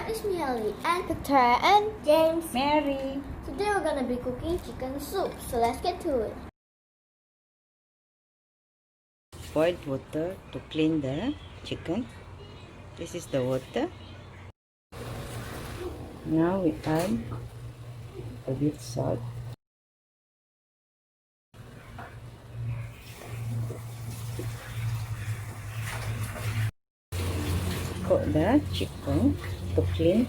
It's me, Ali, and Victoria, and James. Mary. Today we're gonna be cooking chicken soup, so let's get to it. Boiled water to clean the chicken. This is the water. Now we add a bit salt. Cook the chicken to clean.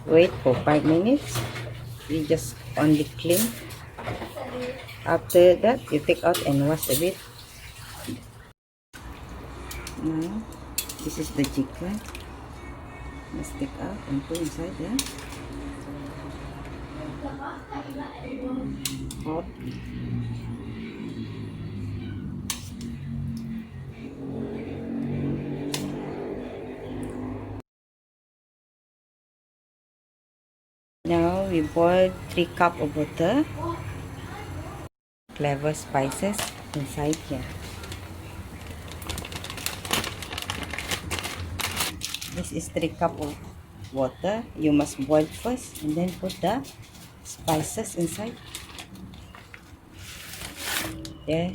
Wait for 5 minutes. We just only clean. After that, you take out and wash a bit. Now, this is the chicken. Let's take out and put inside there. Hot. Now we boil 3 cups of water. Flavor spices inside here. This is 3 cups of water. You must boil first and then put the spices inside. There.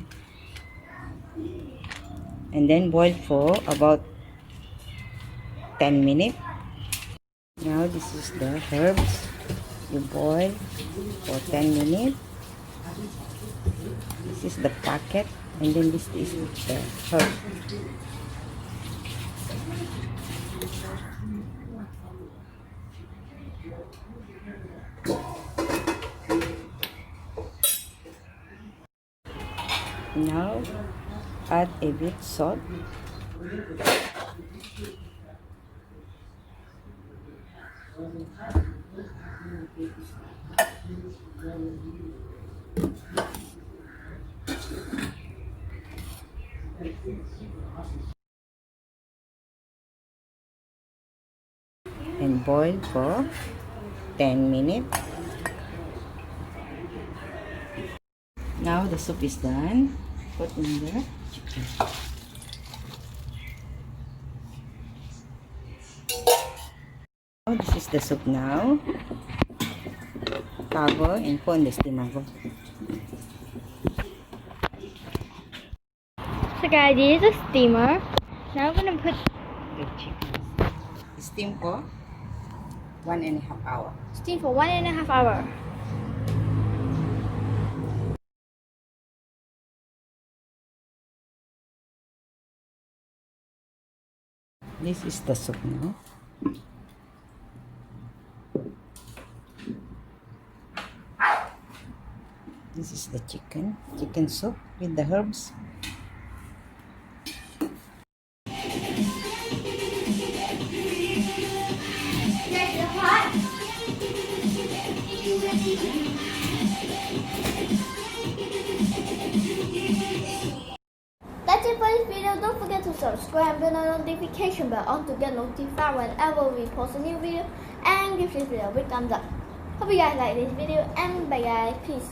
And then boil for about 10 minutes. Now this is the herbs. You boil for 10 minutes. This is the packet, and then this is the herb. Now add a bit salt. And boil for 10 minutes. Now the soup is done. Put in the chicken. Oh, this is the soup now. Cover and put on the steamer. So guys, this is a steamer. Now I'm gonna put The chicken. Steam for 1.5 hours. steam for 1.5 hours. This is the soup now. This is the chicken soup with the herbs. That's it for this video. Don't forget to subscribe and turn on the notification bell on to get notified whenever we post a new video, and give this video a big thumbs up. Hope you guys like this video, and bye guys. Peace.